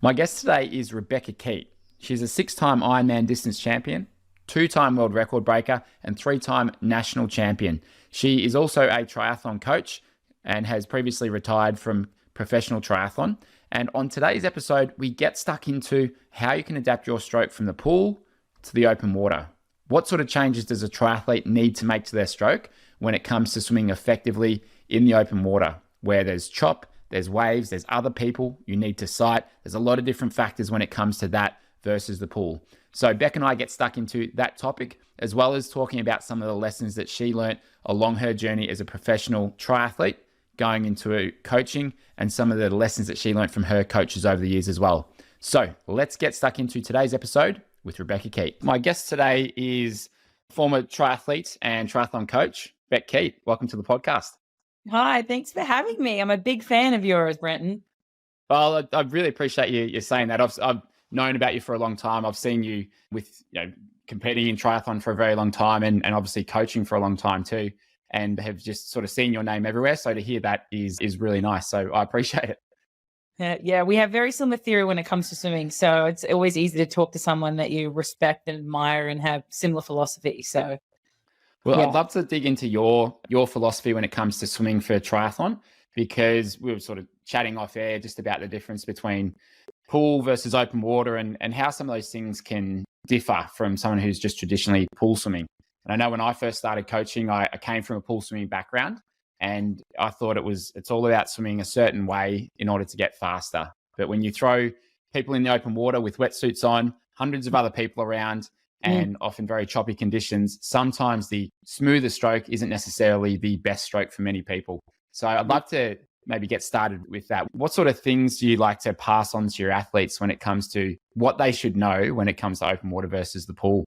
My guest today is Bek Keat. She's a six-time Ironman Distance Champion, two-time world record breaker, and three-time national champion. She is also a triathlon coach and has previously retired from professional triathlon. And on today's episode, we get stuck into how you can adapt your stroke from the pool to the open water. What sort of changes does a triathlete need to make to their stroke when it comes to swimming effectively in the open water, where there's chop, there's waves, there's other people you need to sight. There's a lot of different factors when it comes to that versus the pool. So Beck and I get stuck into that topic, as well as talking about some of the lessons that she learnt along her journey as a professional triathlete, going into coaching, and some of the lessons that she learnt from her coaches over the years as well. So let's get stuck into today's episode with Bek Keat. My guest today is former triathlete and triathlon coach, Bek Keat. Welcome to the podcast. Hi, thanks for having me. I'm a big fan of yours, Brenton. Well, I really appreciate you saying that. I've known about you for a long time. I've seen you with competing in triathlon for a very long time, and obviously coaching for a long time too, and have just sort of seen your name everywhere. So to hear that is really nice. So I appreciate it. Yeah, we have very similar theory when it comes to swimming. So it's always easy to talk to someone that you respect and admire and have similar philosophy. So Well, yeah. I'd love to dig into your philosophy when it comes to swimming for triathlon, because we were sort of chatting off air just about the difference between pool versus open water and how some of those things can differ from someone who's just traditionally pool swimming. And I know when I first started coaching, I came from a pool swimming background, and I thought it's all about swimming a certain way in order to get faster. But when you throw people in the open water with wetsuits on, hundreds of other people around, and often very choppy conditions, sometimes the smoother stroke isn't necessarily the best stroke for many people. So I'd love to maybe get started with that. What sort of things do you like to pass on to your athletes when it comes to what they should know when it comes to open water versus the pool?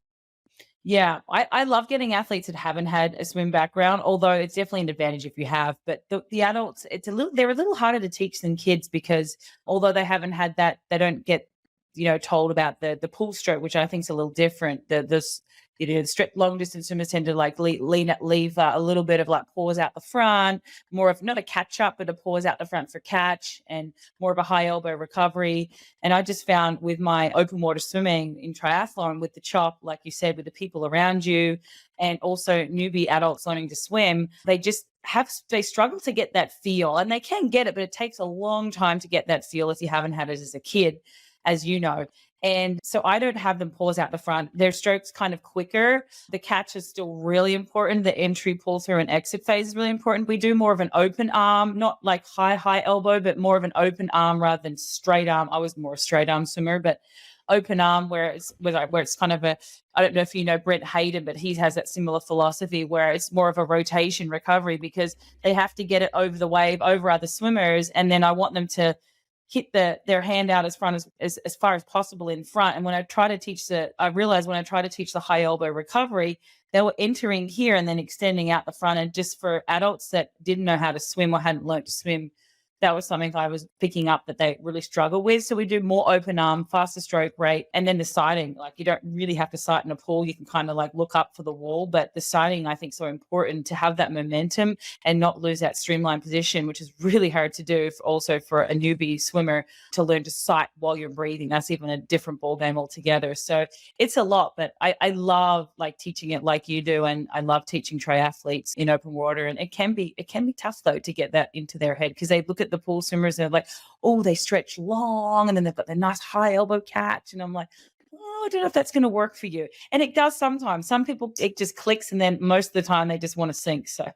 Yeah, I love getting athletes that haven't had a swim background, although it's definitely an advantage if you have. But the adults, they're a little harder to teach than kids, because although they haven't had that, they don't get told about the pool stroke, which I think is a little different. The strict long distance swimmers tend to like leave a little bit of like pause out the front, more of not a catch up, but a pause out the front for catch, and more of a high elbow recovery. And I just found with my open water swimming in triathlon, with the chop, like you said, with the people around you, and also newbie adults learning to swim, they struggle to get that feel, and they can get it, but it takes a long time to get that feel if you haven't had it as a kid, as you know. And so I don't have them pause out the front. Their stroke's kind of quicker. The catch is still really important. The entry, pull through, and exit phase is really important. We do more of an open arm, not like high elbow, but more of an open arm rather than straight arm. I was more a straight arm swimmer, but open arm where it's kind of I don't know if you know Brent Hayden, but he has that similar philosophy where it's more of a rotation recovery, because they have to get it over the wave, over other swimmers. And then I want them to hit their hand out as far as possible in front. And when I try to teach the high elbow recovery, they were entering here and then extending out the front. And just for adults that didn't know how to swim or hadn't learned to swim, that was something I was picking up that they really struggle with. So we do more open arm, faster stroke rate, and then the sighting. Like, you don't really have to sight in a pool. You can kind of like look up for the wall, but the sighting, I think, is so important to have that momentum and not lose that streamlined position, which is really hard to do also for a newbie swimmer to learn to sight while you're breathing. That's even a different ball game altogether. So it's a lot, but I love like teaching it like you do, and I love teaching triathletes in open water. And it can be tough though to get that into their head, because they look at the pool swimmers and they're like, oh, they stretch long, and then they've got the nice high elbow catch, and I'm like, oh, I don't know if that's going to work for you. And it does sometimes. Some people, it just clicks, and then most of the time they just want to sink. So,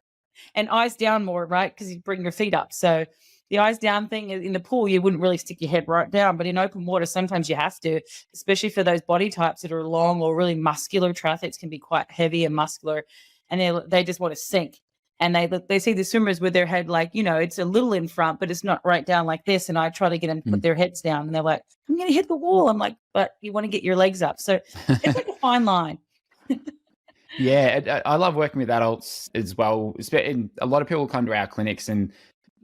and eyes down more, right? Because you bring your feet up. So the eyes down thing in the pool, you wouldn't really stick your head right down, but in open water, sometimes you have to, especially for those body types that are long or really muscular. Triathletes can be quite heavy and muscular, and they just want to sink. And they see the swimmers with their head like, it's a little in front, but it's not right down like this. And I try to get them to put their heads down, and they're like, I'm going to hit the wall. I'm like, but you want to get your legs up. So it's like a fine line. Yeah, I love working with adults as well. A lot of people come to our clinics, and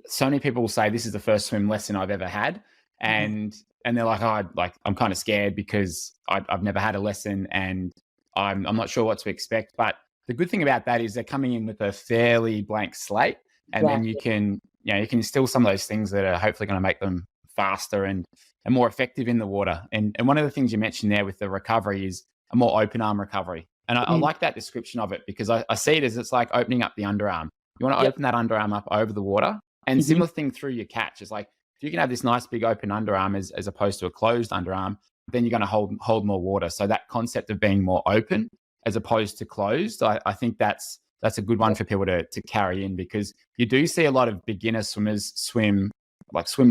so many people will say, this is the first swim lesson I've ever had. And they're like, I'm kind of scared because I've never had a lesson, and I'm not sure what to expect. But the good thing about that is they're coming in with a fairly blank slate, and then you can instill some of those things that are hopefully going to make them faster and more effective in the water. And one of the things you mentioned there with the recovery is a more open arm recovery. And I like that description of it, because I see it as it's like opening up the underarm. You want to open that underarm up over the water. And similar thing through your catch is like, if you can have this nice big open underarm as opposed to a closed underarm, then you're going to hold more water. So that concept of being more open as opposed to closed, I think that's a good one for people to carry in, because you do see a lot of beginner swimmers swim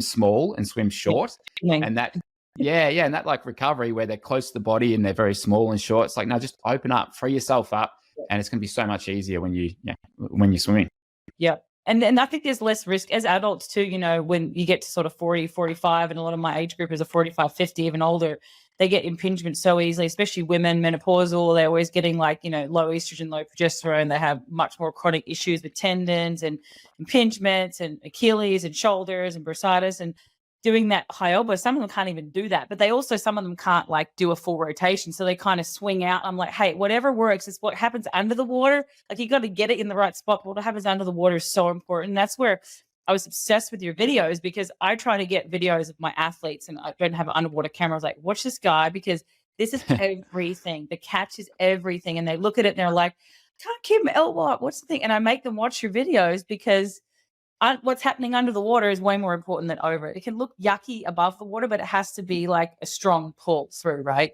small and swim short. And that, and that like recovery where they're close to the body and they're very small and short. It's like, no, just open up, free yourself up, and it's going to be so much easier when you're swimming. Yeah. And I think there's less risk as adults too, you know, when you get to sort of 40, 45, and a lot of my age group is a 45, 50, even older, they get impingement so easily, especially women, menopausal. They're always getting like, you know, low estrogen, low progesterone. They have much more chronic issues with tendons and impingements and Achilles and shoulders and bursitis. And doing that high elbow, some of them can't even do that, but some of them can't like do a full rotation. So they kind of swing out. I'm like, hey, whatever works is what happens under the water. Like you got to get it in the right spot. What happens under the water is so important. That's where I was obsessed with your videos, because I try to get videos of my athletes and I don't have an underwater camera. I was like, watch this guy, because this is everything. The catch is everything. And they look at it and they're like, can't keep my elbow up. What's the thing? And I make them watch your videos, because what's happening under the water is way more important than over it. It can look yucky above the water, but it has to be like a strong pull through, right?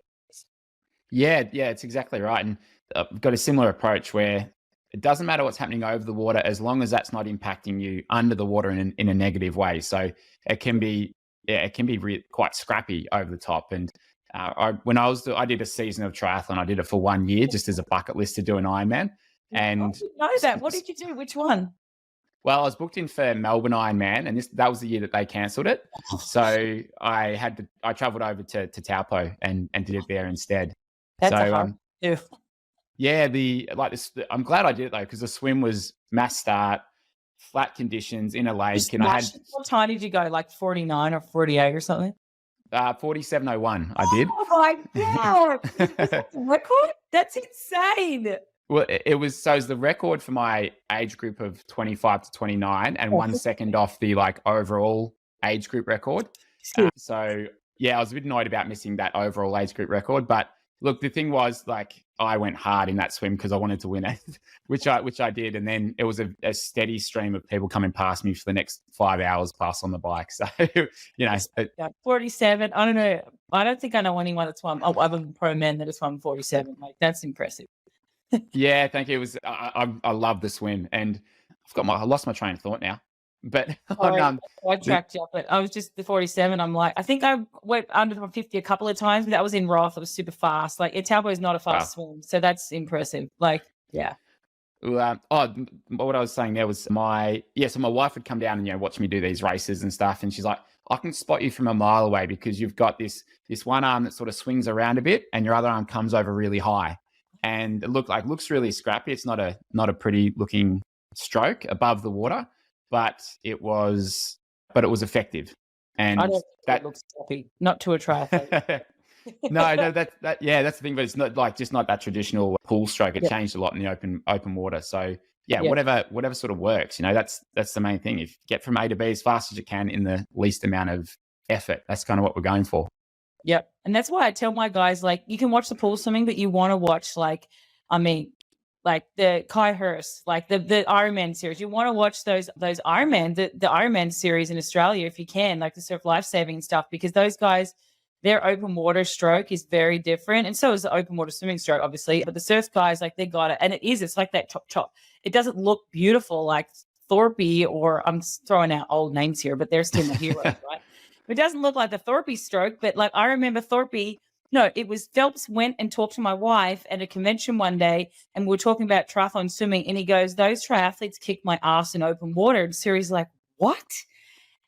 Yeah, it's exactly right. And I've got a similar approach where it doesn't matter what's happening over the water as long as that's not impacting you under the water in a negative way. So it can be quite scrappy over the top. And I did a season of triathlon. I did it for 1 year just as a bucket list to do an Ironman. And I didn't know that. What did you do? Which one? Well, I was booked in for Melbourne Ironman, and that was the year that they cancelled it. So I travelled over to Taupo and did it there instead. That's a hard do. Yeah, I'm glad I did it though, because the swim was mass start, flat conditions in a lake, and what time did you go? Like 49 or 48 or something? 47:01. I did. Oh my god! Is that the record? That's insane. Well, it was the record for my age group of 25 to 29 and 1 second off the like overall age group record. So yeah, I was a bit annoyed about missing that overall age group record. But look, the thing was like I went hard in that swim because I wanted to win it, which I did. And then it was a steady stream of people coming past me for the next 5 hours plus on the bike. So, you know. 47. I don't know. I don't think I know anyone that's won, other than pro men, that has won 47. Like that's impressive. Yeah, thank you. It was I love the swim, and I lost my train of thought now. But I tracked you up, but I was just the 47. I'm like, I think I went under the 50 a couple of times, but that was in Roth. It was super fast. Like Taupo is not a fast swim, so that's impressive. Like, yeah. What I was saying there was so my wife would come down and watch me do these races and stuff, and she's like, I can spot you from a mile away because you've got this one arm that sort of swings around a bit, and your other arm comes over really high. And it looks really scrappy. It's not a pretty looking stroke above the water, but it was effective. And I don't think that looks scrappy, not to a triathlete. No, that's the thing. But it's not like just not that traditional pull stroke. It changed a lot in the open water. So whatever sort of works. That's the main thing. If you get from A to B as fast as you can in the least amount of effort, that's kind of what we're going for. Yep. And that's why I tell my guys, like, you can watch the pool swimming, but you want to watch, like the Kai Hurst, like the Ironman series. You want to watch those Ironman, the Ironman series in Australia, if you can, like the surf lifesaving stuff, because those guys, their open water stroke is very different. And so is the open water swimming stroke, obviously. But the surf guys, like, they got it. And it's like that top. It doesn't look beautiful like Thorpe, or I'm throwing out old names here, but they're still my heroes, right? It doesn't look like the Thorpe stroke, but like I remember it was Phelps went and talked to my wife at a convention one day, and we were talking about triathlon swimming, and he goes, those triathletes kicked my ass in open water. And Siri's like, what?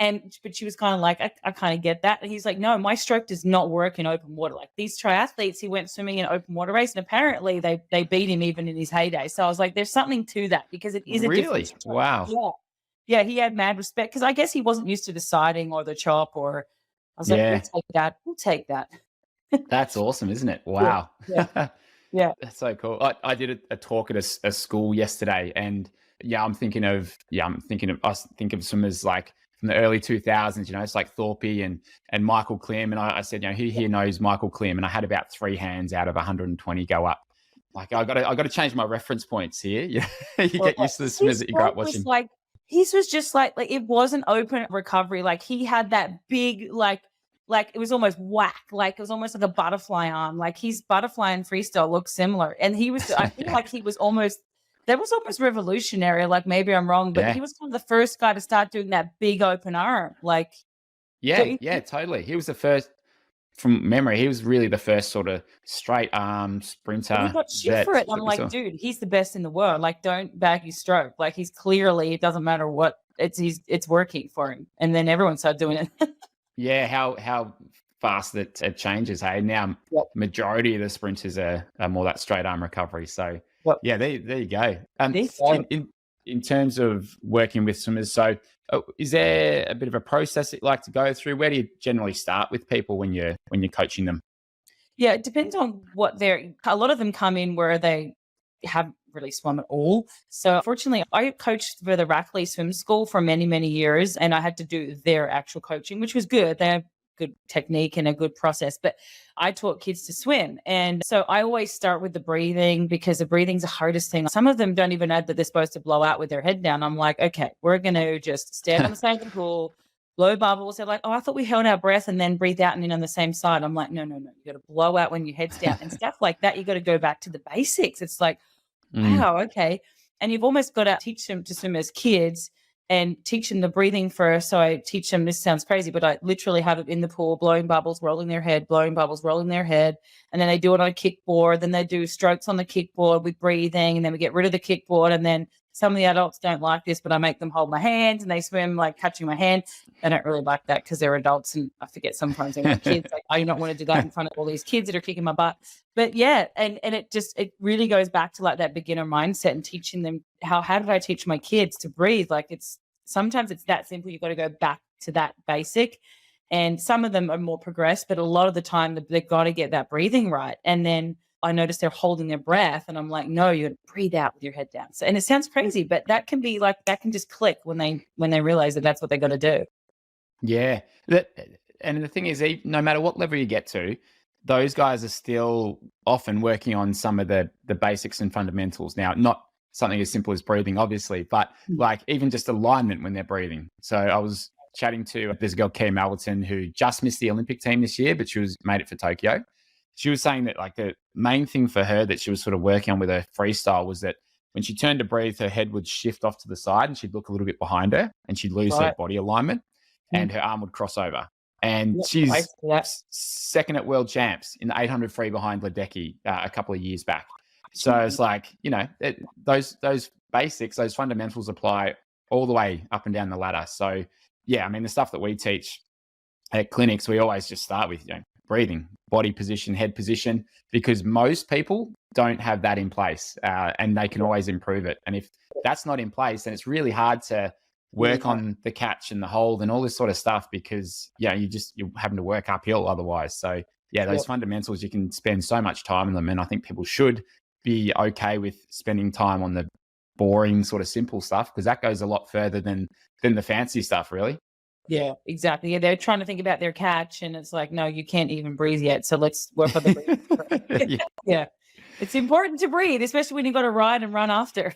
But she was kind of like, I kind of get that. And he's like, no, my stroke does not work in open water. Like these triathletes, he went swimming in an open water race, and apparently they beat him even in his heyday. So I was like, there's something to that, because it is a different stroke. Wow. Yeah. Yeah, he had mad respect because I guess he wasn't used to deciding or the chop, or I was like, we'll take that. That's awesome, isn't it? Wow. Yeah. That's so cool. I did a talk at a school yesterday, and I think of swimmers like from the early 2000s. It's like Thorpe and Michael Klim. And I said, who here knows Michael Klim? And I had about 3 hands out of 120 go up. Like, I got to change my reference points here. You get used to the swimmers that you grew up watching. His was just like it wasn't open recovery. Like he had that big, like it was almost whack. Like it was almost like a butterfly arm. Like his butterfly and freestyle looked similar. And I feel like he was almost revolutionary. Like maybe I'm wrong, but he was kind of the first guy to start doing that big open arm. Like, yeah, totally. He was the first. From memory, he was really the first sort of straight arm sprinter. He got shit for it. I'm like, dude, he's the best in the world. Like, don't bag his stroke. Like, he's clearly, it doesn't matter what, it's working for him. And then everyone started doing it. Yeah, how fast it changes. Hey, now majority of the sprinters are more that straight arm recovery. So yeah, there you go. In terms of working with swimmers, so is there a bit of a process that you like to go through? Where do you generally start with people when you're coaching them? Yeah, it depends on what a lot of them come in where they haven't really swum at all. So fortunately, I coached for the Rackley Swim School for many, many years, and I had to do their actual coaching, which was good. They have good technique and a good process, but I taught kids to swim. And so I always start with the breathing because the breathing's the hardest thing. Some of them don't even know that they're supposed to blow out with their head down. I'm like, okay, we're going to just stand on the side of the pool, blow bubbles. They're like, oh, I thought we held our breath and then breathe out and in on the same side. I'm like, no. You got to blow out when your head's down and stuff like that. You got to go back to the basics. It's like, wow, okay. And you've almost got to teach them to swim as kids and teach them the breathing first. So I teach them, this sounds crazy, but I literally have it in the pool, blowing bubbles, rolling their head, blowing bubbles, rolling their head. And then they do it on a kickboard. Then they do strokes on the kickboard with breathing. And then we get rid of the kickboard. And then some of the adults don't like this, but I make them hold my hands and they swim like catching my hand. I don't really like that because they're adults. And I forget sometimes they're like kids. Like, I don't want to do that in front of all these kids that are kicking my butt. But yeah, and it really goes back to like that beginner mindset and teaching them how did I teach my kids to breathe? Like sometimes it's that simple. You've got to go back to that basic. And some of them are more progressed, but a lot of the time they've got to get that breathing right. And then I notice they're holding their breath and I'm like, no, you got to breathe out with your head down. So, and it sounds crazy, but that can just click when they realize that that's what they got to do. Yeah. And the thing is, no matter what level you get to, those guys are still often working on some of the basics and fundamentals. Now, not something as simple as breathing, obviously, but like even just alignment when they're breathing. So I was chatting to, there's a girl, Kay Malverton, who just missed the Olympic team this year, but she made it for Tokyo. She was saying that like the main thing for her that she was sort of working on with her freestyle was that when she turned to breathe, her head would shift off to the side and she'd look a little bit behind her and she'd lose her body alignment and her arm would cross over. And she's second at world champs in the 800 free behind Ledecky a couple of years back. So it's like, those basics, those fundamentals apply all the way up and down the ladder. So yeah, I mean, the stuff that we teach at clinics, we always just start with, breathing, body position, head position, because most people don't have that in place and they can always improve it. And if that's not in place, then it's really hard to work on the catch and the hold and all this sort of stuff because, you're having to work uphill otherwise. So yeah, those fundamentals, you can spend so much time on them. And I think people should be okay with spending time on the boring sort of simple stuff because that goes a lot further than the fancy stuff, really. Yeah, exactly. Yeah, they're trying to think about their catch and it's like, no, you can't even breathe yet. So let's work on the breathing. Yeah. It's important to breathe, especially when you've got to ride and run after.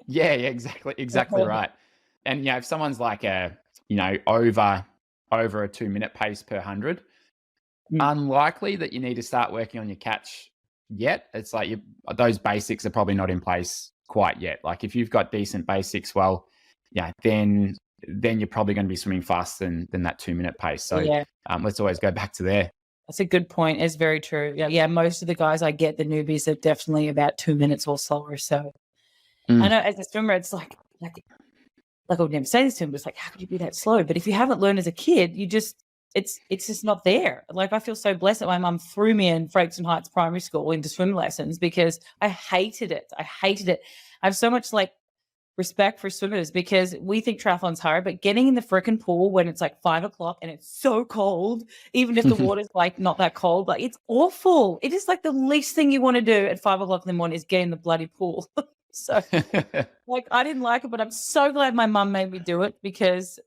Yeah, exactly right. And if someone's like over a 2 minute pace per 100, unlikely that you need to start working on your catch yet. It's like those basics are probably not in place quite yet. Like if you've got decent basics, well, then you're probably going to be swimming faster than that 2 minute pace. So let's always go back to there. That's a good point. It's very true. Yeah. Most of the guys I get, the newbies, are definitely about 2 minutes or slower. So I know as a swimmer, it's like I would never say this to him, but it's like, how could you be that slow? But if you haven't learned as a kid, it's just not there. Like I feel so blessed that my mum threw me in Folkestone Heights Primary School into swim lessons because I hated it. I have so much respect for swimmers because we think triathlon's hard, but getting in the frickin' pool when it's like 5 o'clock and it's so cold, even if the water's like not that cold, like it's awful. It is like the least thing you want to do at 5 o'clock in the morning is get in the bloody pool. So I didn't like it, but I'm so glad my mum made me do it because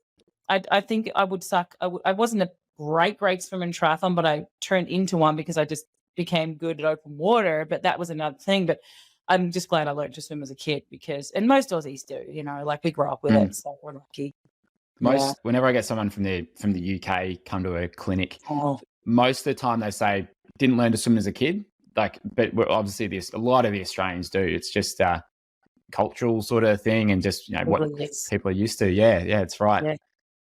I think I would suck. I wasn't a great swimmer in triathlon, but I turned into one because I just became good at open water. But that was another thing. But I'm just glad I learned to swim as a kid and most Aussies do, like we grow up with it. So we're lucky. Whenever I get someone from the UK come to a clinic, Oh, most of the time they say didn't learn to swim as a kid. But obviously a lot of the Australians do. It's just a cultural sort of thing, and just what people are used to. Yeah, it's right. Yeah.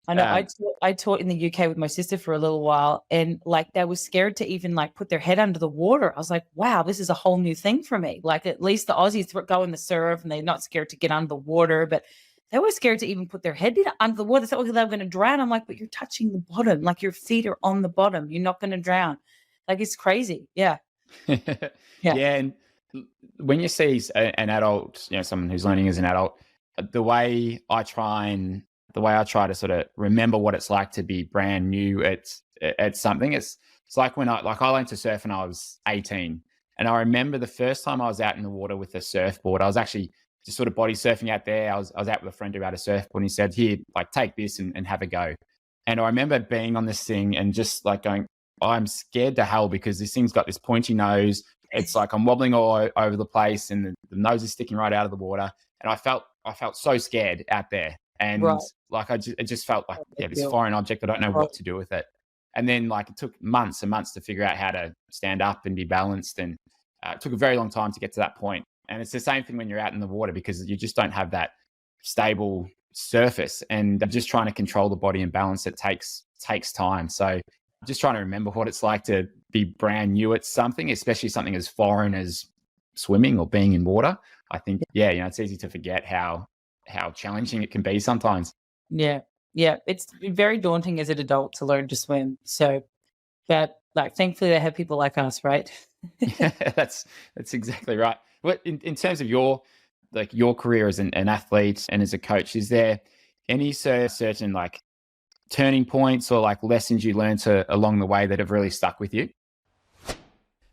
I know. I taught in the UK with my sister for a little while, and like they were scared to even like put their head under the water. I was like, wow, this is a whole new thing for me. Like at least the Aussies go in the surf and they're not scared to get under the water, but they were scared to even put their head under the water. They thought they were going to drown. I'm like, but you're touching the bottom. Like your feet are on the bottom. You're not going to drown. Like it's crazy. Yeah. Yeah. And when you see an adult, someone who's learning as an adult, the way I try to sort of remember what it's like to be brand new at something, it's like when I learned to surf when I was 18, and I remember the first time I was out in the water with a surfboard. I was actually just sort of body surfing out there. I was out with a friend who had a surfboard, and he said, "Here, like take this and have a go." And I remember being on this thing and just like going, I'm scared to hell because this thing's got this pointy nose. It's like I'm wobbling all over the place, and the nose is sticking right out of the water. And I felt so scared out there. And like it just felt like this foreign object. I don't know what to do with it. And then like it took months and months to figure out how to stand up and be balanced. And it took a very long time to get to that point. And it's the same thing when you're out in the water, because you just don't have that stable surface, and just trying to control the body and balance it takes time. So just trying to remember what it's like to be brand new at something, especially something as foreign as swimming or being in water. I think, it's easy to forget how challenging it can be sometimes. Yeah. It's very daunting as an adult to learn to swim. So, but like, thankfully they have people like us, right? Yeah, that's exactly right. What in terms of your career as an athlete and as a coach, is there any certain like turning points or like lessons you learned along the way that have really stuck with you?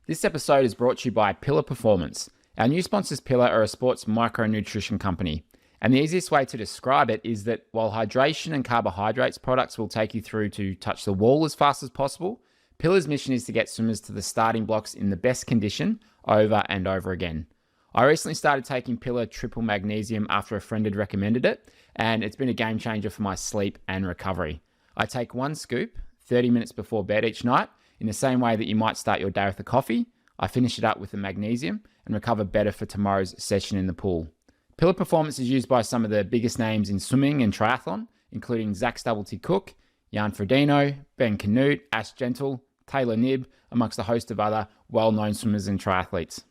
This episode is brought to you by Pillar Performance. Our new sponsors, Pillar, are a sports micronutrition company. And the easiest way to describe it is that while hydration and carbohydrates products will take you through to touch the wall as fast as possible, Pillar's mission is to get swimmers to the starting blocks in the best condition over and over again. I recently started taking Pillar Triple Magnesium after a friend had recommended it, and it's been a game changer for my sleep and recovery. I take 1 scoop 30 minutes before bed each night. In the same way that you might start your day with a coffee, I finish it up with the magnesium and recover better for tomorrow's session in the pool. Pillar Performance is used by some of the biggest names in swimming and triathlon, including Zach Stubblety Cook, Jan Frodeno, Ben Canute, Ash Gentle, Taylor Nibb, amongst a host of other well-known swimmers and triathletes.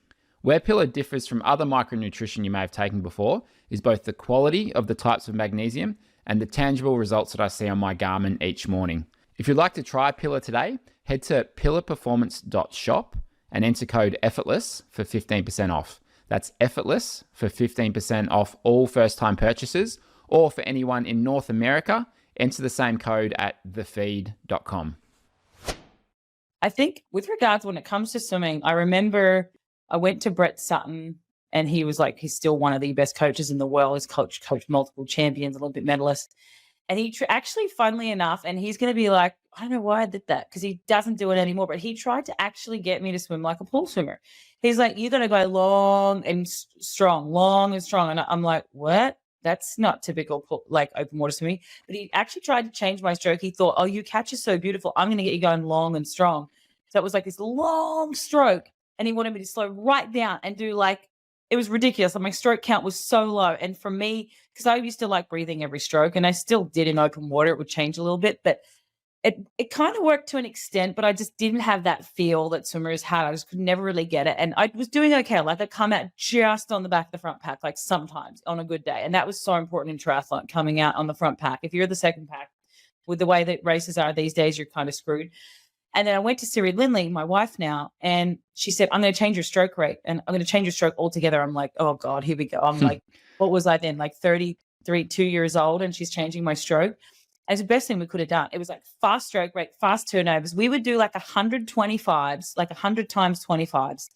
Where Pillar differs from other micronutrition you may have taken before is both the quality of the types of magnesium and the tangible results that I see on my Garmin each morning. If you'd like to try Pillar today, head to pillarperformance.shop and enter code EFFORTLESS for 15% off. That's EFFORTLESS for 15% off all first-time purchases, or for anyone in North America, enter the same code at thefeed.com. I think with regards when it comes to swimming, I remember I went to Brett Sutton, and he was like, he's still one of the best coaches in the world. He's coached multiple champions, Olympic medalist. And he actually, funnily enough, and he's going to be like, I don't know why I did that, because he doesn't do it anymore, but he tried to actually get me to swim like a pool swimmer. He's like, you're going to go long and strong. And I'm like, what? That's not typical, like open water swimming. But he actually tried to change my stroke. He thought, oh, your catch is so beautiful, I'm going to get you going long and strong. So it was like this long stroke, and he wanted me to slow right down and do like, it was ridiculous. Like my stroke count was so low. And for me, because I used to like breathing every stroke, and I still did in open water, it would change a little bit, but it kind of worked to an extent, but I just didn't have that feel that swimmers had. I just could never really get it. And I was doing okay. Like I come out just on the back of the front pack, like sometimes on a good day. And that was so important in triathlon, coming out on the front pack. If you're the second pack, with the way that races are these days, you're kind of screwed. And then I went to Siri Lindley, my wife now, and she said, I'm going to change your stroke rate, and I'm going to change your stroke altogether. I'm like, oh God, here we go. I'm like, what was I then? Like 2 years old, and she's changing my stroke. It's the best thing we could have done. It was like fast stroke rate, fast turnovers. We would do like 125s, like 100 times 25s.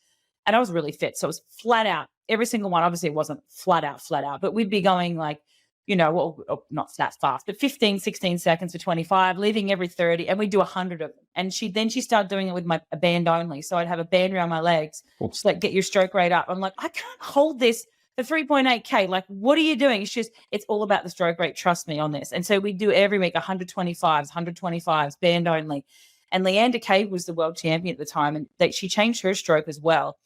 And I was really fit. So it was flat out. Every single one, obviously it wasn't flat out, but we'd be going like well, not that fast, but 15, 16 seconds for 25, leaving every 30, and we do 100 of them. And she started doing it with a band only. So I'd have a band around my legs. She's like, get your stroke rate up. I'm like, I can't hold this for 3.8K. Like, what are you doing? It's all about the stroke rate. Trust me on this. And so we do every week 125s, band only. And Leander Cave was the world champion at the time, and she changed her stroke as well.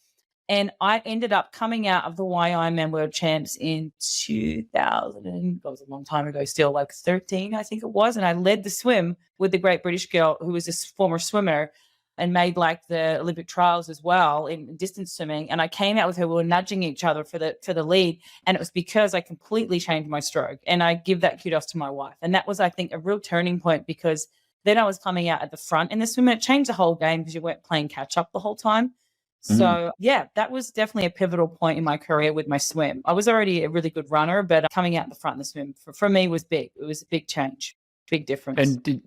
And I ended up coming out of the Ironman World Champs in 2000. That was a long time ago still, like 13, I think it was. And I led the swim with the great British girl who was a former swimmer and made like the Olympic trials as well in distance swimming. And I came out with her. We were nudging each other for the lead. And it was because I completely changed my stroke. And I give that kudos to my wife. And that was, I think, a real turning point, because then I was coming out at the front in the swim, and it changed the whole game because you weren't playing catch up the whole time. So, yeah, that was definitely a pivotal point in my career with my swim. I was already a really good runner, but coming out the front in the swim for me was big. It was a big change, big difference. And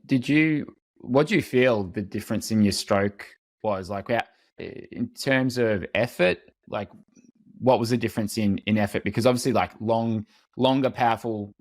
what do you feel the difference in your stroke was? Like, in terms of effort, like what was the difference in effort? Because obviously like longer, more powerful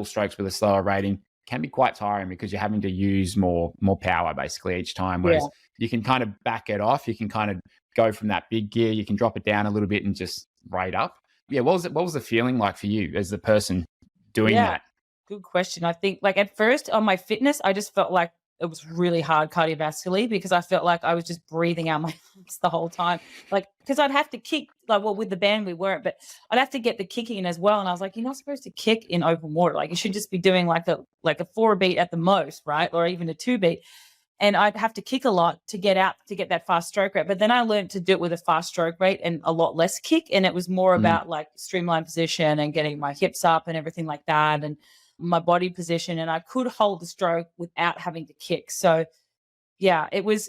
strokes with a slower rating can be quite tiring, because you're having to use more power basically each time. Whereas you can kind of back it off. You can kind of go from that big gear. You can drop it down a little bit and just rate up. Yeah. What was the feeling like for you as the person doing that? Good question. I think like at first on my fitness, I just felt like it was really hard cardiovascularly, because I felt like I was just breathing out my lungs the whole time. Like, because I'd have to kick, like, well, with the band we weren't, but I'd have to get the kicking in as well. And I was like, you're not supposed to kick in open water. Like, you should just be doing like a 4 beat at the most, right? Or even a 2 beat. And I'd have to kick a lot to get that fast stroke rate. But then I learned to do it with a fast stroke rate and a lot less kick. And it was more about like streamline position and getting my hips up and everything like that, and my body position. And I could hold the stroke without having to kick. So yeah, it was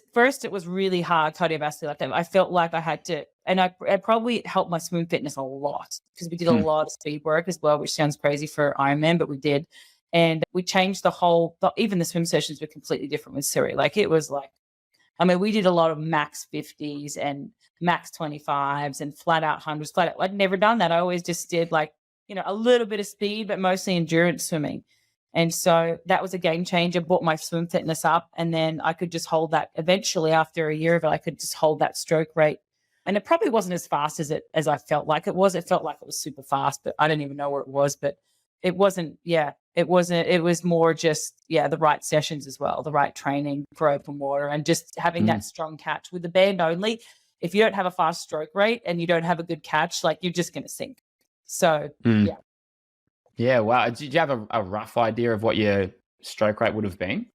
really hard cardiovascular. I felt like I had to, and I probably helped my swim fitness a lot, because we did a lot of speed work as well, which sounds crazy for Ironman, but we did. And we changed even the swim sessions were completely different with Siri. Like, it was like, I mean, we did a lot of max 50s and max 25s and flat out 100s. I'd never done that. I always just did like, a little bit of speed, but mostly endurance swimming. And so that was a game changer, brought my swim fitness up. And then I could just hold that eventually after a year of it. I could just hold that stroke rate. And it probably wasn't as fast as I felt like it was. It felt like it was super fast, but I didn't even know where it was. But it wasn't, it was more just, the right sessions as well, the right training for open water, and just having that strong catch with the band only. If you don't have a fast stroke rate and you don't have a good catch, like, you're just going to sink. So, yeah. Yeah. Wow. Did you have a rough idea of what your stroke rate would have been?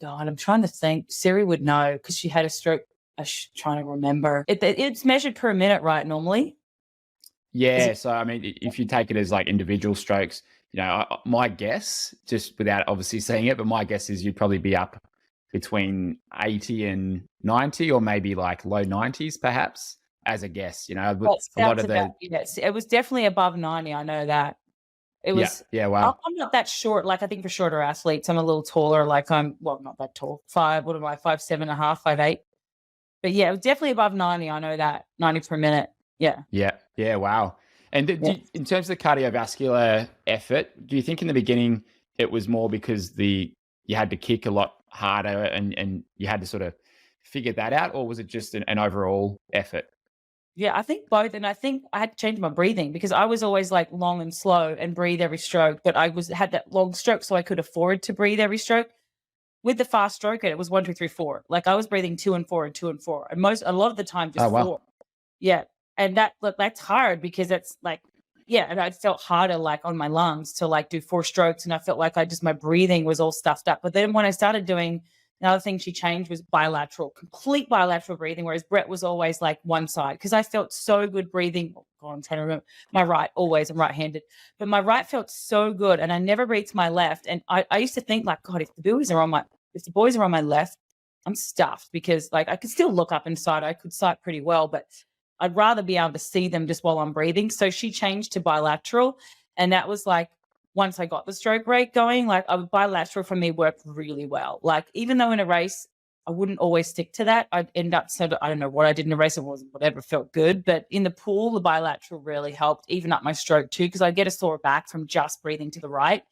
God, I'm trying to think. Siri would know, because she had a stroke. I'm trying to remember. It's measured per minute, right, normally? Yeah. So, I mean, if you take it as like individual strokes, my guess, just without obviously seeing it, but my guess is you'd probably be up between 80 and 90, or maybe like low 90s, perhaps, as a guess. A lot of it was definitely above 90. I know that. It was. Yeah. Wow. I'm not that short. Like, I think for shorter athletes, I'm a little taller. Like, not that tall. 5'7.5", 5'8". But yeah, it was definitely above 90. I know that. 90 per minute. Yeah. Yeah. Wow. And in terms of the cardiovascular effort, do you think in the beginning it was more because you had to kick a lot harder and you had to sort of figure that out, or was it just an overall effort? Yeah, I think both. And I think I had to change my breathing, because I was always like long and slow and breathe every stroke, but I had that long stroke, so I could afford to breathe every stroke. With the fast stroke, it was 1, 2, 3, 4. Like, I was breathing 2 and 4 and 2 and 4, and a lot of the time just 4. Yeah. And that's hard, because it's like, and I felt harder like on my lungs to like do 4 strokes. And I felt like my breathing was all stuffed up. But then when I started doing, another thing she changed was complete bilateral breathing, whereas Brett was always like one side, because I felt so good breathing. Oh God, I'm trying to remember my right, always, I'm right-handed, but my right felt so good, and I never breathed my left. And I used to think like, God, if the boys are on my left, I'm stuffed, because like I could still look up inside. I could sight pretty well, but I'd rather be able to see them just while I'm breathing. So she changed to bilateral, and that was like, once I got the stroke rate going, like bilateral for me worked really well. Like, even though in a race I wouldn't always stick to that. I'd end up I don't know what I did in the race. It wasn't whatever felt good. But in the pool, the bilateral really helped even up my stroke too, because I'd get a sore back from just breathing to the right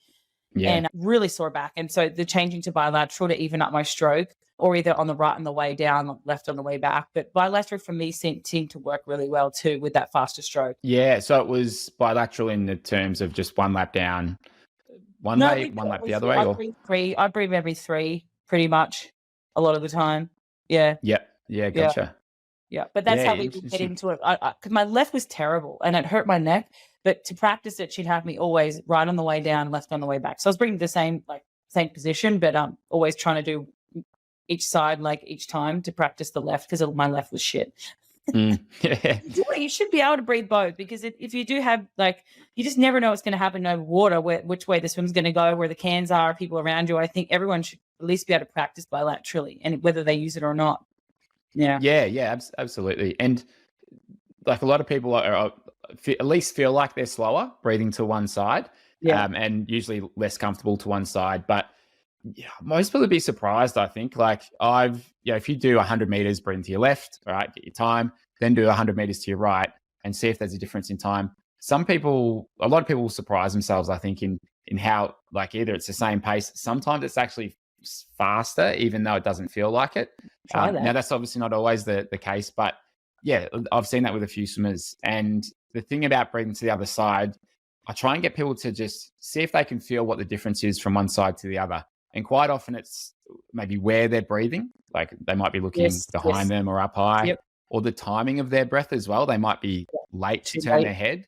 Yeah. and really sore back. And so the changing to bilateral to even up my stroke, or either on the right on the way down, left on the way back. But bilateral for me seemed to work really well too with that faster stroke. Yeah. So it was bilateral in the terms of just one lap down, one No, way, one lap the other way, I or breathe three. I breathe every three pretty much a lot of the time. Yeah. yeah, yeah, gotcha. Yeah, but that's Yeah, how we would get interesting. into it. Because my left was terrible and it hurt my neck. But to practice it, she'd have me always right on the way down, left on the way back. So I was bringing the same position, but always trying to do each side each time to practice the left because my left was shit. Yeah. You should be able to breathe both, because if you do have you just never know what's going to happen over water, which way the swim's going to go, where the cans are, people around you. I think everyone should at least be able to practice bilaterally, and whether they use it or not. Yeah. Yeah, absolutely. And like a lot of people are at least feel like they're slower breathing to one side, and usually less comfortable to one side. But yeah, most people would be surprised, I think. Like if you do 100 meters, breathe to your left, all right, get your time, then do 100 meters to your right and see if there's a difference in time. A lot of people will surprise themselves, I think, in how either it's the same pace. Sometimes it's actually faster, even though it doesn't feel like it. Try that. Now that's obviously not always the case, but yeah, I've seen that with a few swimmers. And the thing about breathing to the other side, I try and get people to just see if they can feel what the difference is from one side to the other. And quite often it's maybe where they're breathing. Like they might be looking behind them or up high, or the timing of their breath as well. They might be late to turn their head,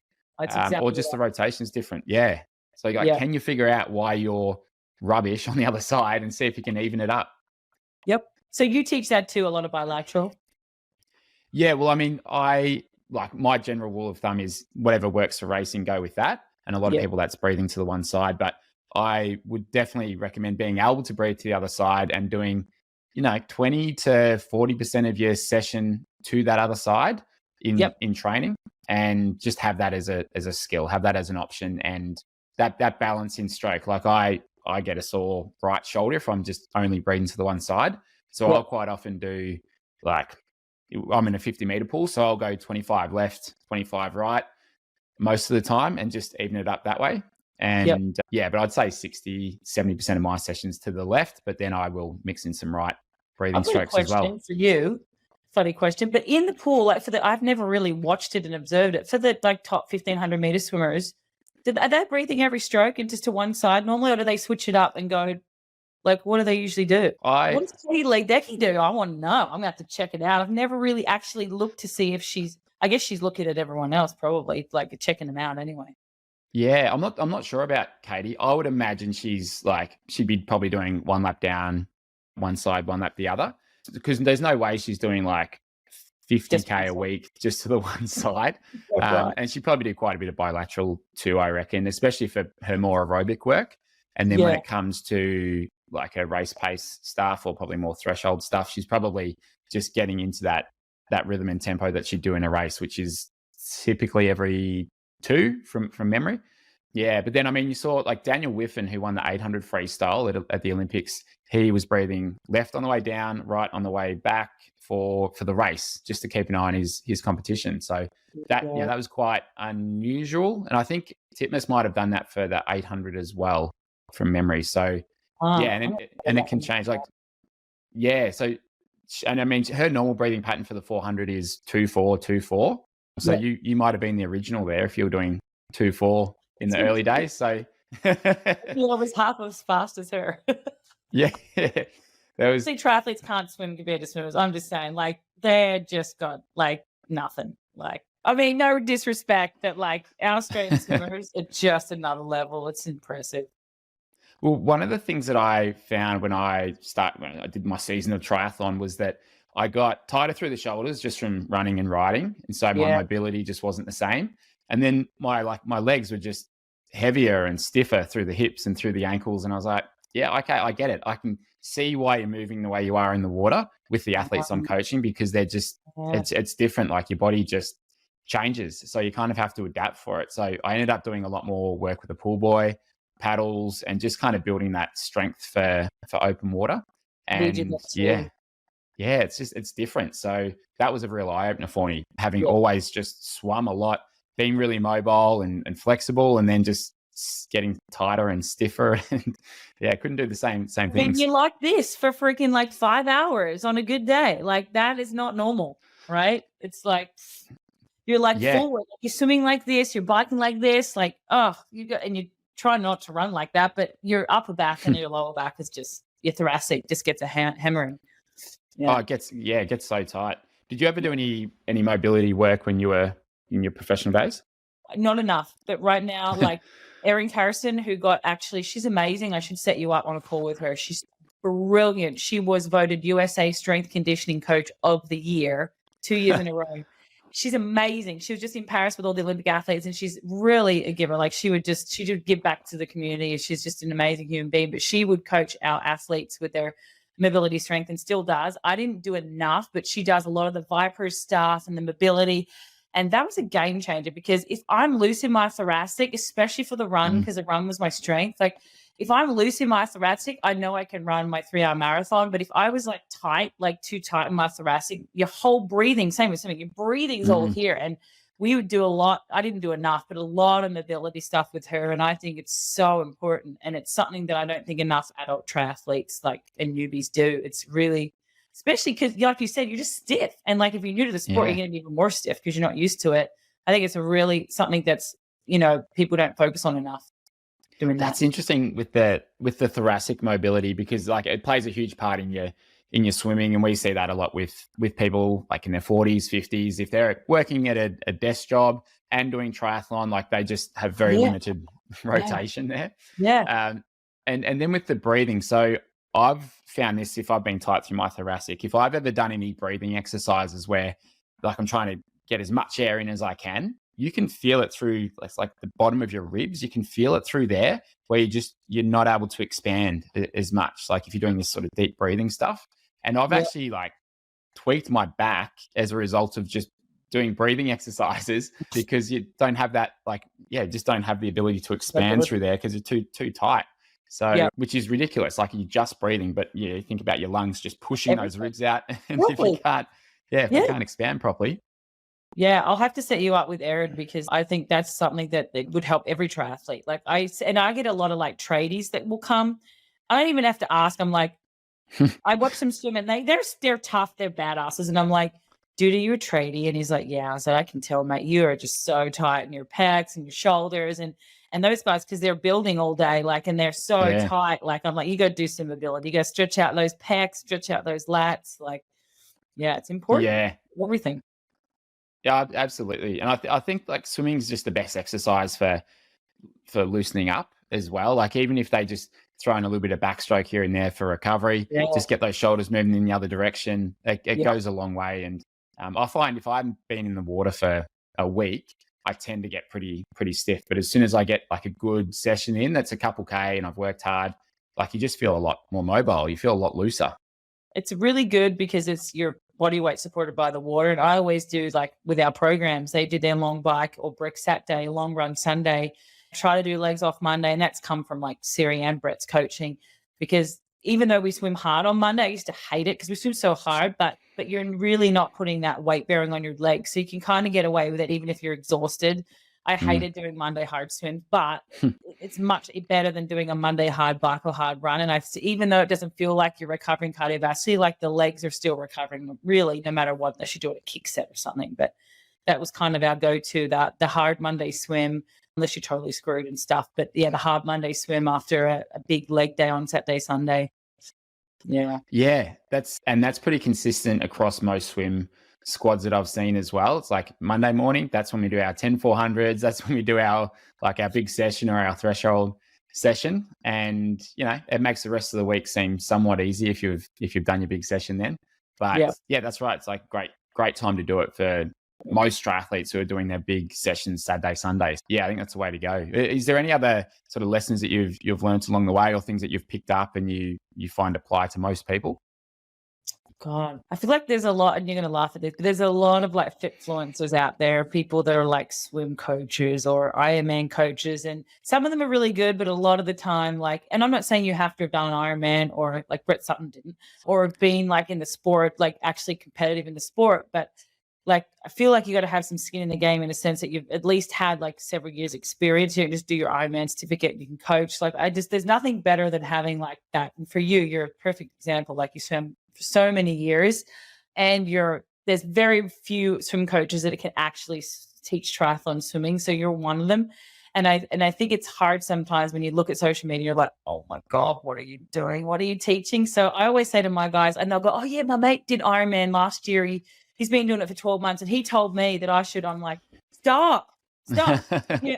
or just the rotation is different. Yeah. So can you figure out why you're rubbish on the other side and see if you can even it up? Yep. So you teach that too, a lot of bilateral? Yeah. Well, I mean, my general rule of thumb is whatever works for racing, go with that. And a lot of people, that's breathing to the one side, but I would definitely recommend being able to breathe to the other side and doing, 20 to 40% of your session to that other side in training, and just have that as a skill, have that as an option, and that balance in stroke. Like I get a sore right shoulder if I'm just only breathing to the one side. So I'll quite often do I'm in a 50-meter pool, so I'll go 25 left, 25 right most of the time and just even it up that way. And but I'd say 60-70% of my sessions to the left, but then I will mix in some right breathing strokes as well. For you, funny question, but in the pool, I've never really watched it and observed it. For the top 1,500-meter swimmers, are they breathing every stroke and just to one side normally, or do they switch it up and go? What do they usually do? What does Katie Ledecky do? I want to know. I'm going to have to check it out. I've never really actually looked to see if I guess she's looking at everyone else, probably checking them out anyway. Yeah, I'm not sure about Katie. I would imagine she'd be probably doing one lap down one side, one lap the other, because there's no way she's doing 50K a week just to the one side. And she'd probably do quite a bit of bilateral too, I reckon, especially for her more aerobic work. And then when it comes to her race pace stuff, or probably more threshold stuff, she's probably just getting into that rhythm and tempo that she'd do in a race, which is typically every 2 from memory. Yeah, but then I mean, you saw Daniel Wiffen, who won the 800 freestyle at the Olympics. He was breathing left on the way down, right on the way back for the race, just to keep an eye on his competition. So that was quite unusual, and I think Titmus might have done that for the 800 as well from memory. So and it can change. So and I mean, her normal breathing pattern for the 400 is 2-4, 2-4. So you might have been the original there if you were doing 2-4 in the early days. So I was half as fast as her. Yeah. See, triathletes can't swim compared to swimmers. I'm just saying, they're just got nothing. I mean, no disrespect, but our Australian swimmers are just another level. It's impressive. Well, one of the things that I found when I did my season of triathlon was that I got tighter through the shoulders just from running and riding. And so my mobility just wasn't the same. And then my legs were just heavier and stiffer through the hips and through the ankles. And I was like, yeah, okay, I get it. I can see why you're moving the way you are in the water with the athletes I'm coaching, because they're just, it's different. Your body just changes. So you kind of have to adapt for it. So I ended up doing a lot more work with a pool boy, paddles, and just kind of building that strength for open water. And yeah, it's different. So that was a real eye opener for me, having Yeah. always just swum a lot, being really mobile and flexible, and then just getting tighter and stiffer. And yeah, I couldn't do the same And things. you like this for freaking like 5 hours on a good day. Like that is not normal, right? It's like you're like Yeah. forward, like you're swimming like this, you're biking like this, like and you try not to run like that, but your upper back and your lower back is just your thoracic just gets a hammering. Oh, Yeah. it gets so tight. Did you ever do any mobility work when you were in your professional days? Not enough. But right now, like Erin Harrison, who she's amazing. I should set you up on a call with her. She's brilliant. She was voted USA Strength Conditioning Coach of the Year 2 years in a row. She's amazing. She was just in Paris with all the Olympic athletes, and she's really a giver. Like she would give back to the community. She's just an amazing human being. But she would coach our athletes with their mobility strength and still does. I didn't do enough, but she does a lot of the Vipers stuff and the mobility. And that was a game changer because if I'm loose in my thoracic, especially for the run, because the run was my strength, like if I'm loose in my thoracic, I know I can run my 3-hour marathon. But if I was like tight, like too tight in my thoracic, your whole breathing, same with something, your breathing's all here. And we would do a lot. I didn't do enough, but a lot of mobility stuff with her. And I think it's so important. And it's something that I don't think enough adult triathletes like and newbies do. It's really, especially because, like you said, you're just stiff. And like if you're new to the sport, you're going to be even more stiff because you're not used to it. I think it's a really something that's, people don't focus on enough. That's interesting with the thoracic mobility, because like it plays a huge part in your swimming, and we see that a lot with people like in their 40s, 50s. If they're working at a desk job and doing triathlon, like they just have very limited rotation there. Yeah. And then with the breathing, so I've found this, if I've been tight through my thoracic, if I've ever done any breathing exercises where like I'm trying to get as much air in as I can, you can feel it through like the bottom of your ribs. You can feel it through there where you're not able to expand as much. Like if you're doing this sort of deep breathing stuff. And I've actually like tweaked my back as a result of just doing breathing exercises because you don't have that, just don't have the ability to expand through there because you're too tight. So, which is ridiculous. Like you're just breathing, but you think about your lungs just pushing those ribs out. And if you can't expand properly. Yeah, I'll have to set you up with Erin because I think that's something that would help every triathlete. Like I get a lot of like tradies that will come. I don't even have to ask. I'm like, I watch them swim and they're tough, they're badasses. And I'm like, dude, are you a tradie? And he's like, yeah. I said, I can tell, mate, you are just so tight in your pecs and your shoulders and those guys, because they're building all day, like, and they're so tight. Like, I'm like, you got to do some mobility. You got to stretch out those pecs, stretch out those lats. Like, yeah, it's important. Yeah. Everything. Yeah, absolutely. And I think like swimming is just the best exercise for loosening up as well. Like even if they just throw in a little bit of backstroke here and there for recovery, just get those shoulders moving in the other direction, it goes a long way. And I find if I've been in the water for a week, I tend to get pretty stiff. But as soon as I get like a good session in, that's a couple K and I've worked hard, like you just feel a lot more mobile. You feel a lot looser. It's really good because it's your body weight supported by the water. And I always do, like with our programs, they did their long bike or brick Saturday, long run Sunday, try to do legs off Monday. And that's come from like Siri and Brett's coaching, because even though we swim hard on Monday, I used to hate it because we swim so hard, but you're really not putting that weight bearing on your legs. So you can kind of get away with it even if you're exhausted. I hated doing Monday hard swim, but it's much better than doing a Monday hard bike or hard run. And even though it doesn't feel like you're recovering cardiovascularly, like the legs are still recovering really, no matter what, unless you do it a kick set or something. But that was kind of our go-to, the hard Monday swim, unless you're totally screwed and stuff. But yeah, the hard Monday swim after a big leg day on Saturday, Sunday. Yeah. Yeah, that's pretty consistent across most swim squads that I've seen as well. It's like Monday morning, that's when we do our 10-400s. That's when we do our big session or our threshold session. And, it makes the rest of the week seem somewhat easy if you've done your big session then. But yeah, that's right. It's like great time to do it for most triathletes who are doing their big sessions Saturday, Sundays. Yeah, I think that's the way to go. Is there any other sort of lessons that you've learned along the way or things that you've picked up and you find apply to most people? God, I feel like there's a lot, and you're going to laugh at this, but there's a lot of like Fitfluencers out there, people that are like swim coaches or Ironman coaches. And some of them are really good, but a lot of the time, like, and I'm not saying you have to have done an Ironman or like Brett Sutton didn't, or been like in the sport, like actually competitive in the sport. But like, I feel like you got to have some skin in the game in a sense that you've at least had like several years experience. You don't just do your Ironman certificate, you can coach. Like, there's nothing better than having like that. And for you, you're a perfect example. Like, you swim for so many years, and there's very few swim coaches that can actually teach triathlon swimming. So you're one of them. And I think it's hard sometimes when you look at social media, you're like, oh my God, what are you doing? What are you teaching? So I always say to my guys, and they'll go, oh yeah, my mate did Ironman last year. He's been doing it for 12 months and he told me that I should. I'm like, stop. Yeah.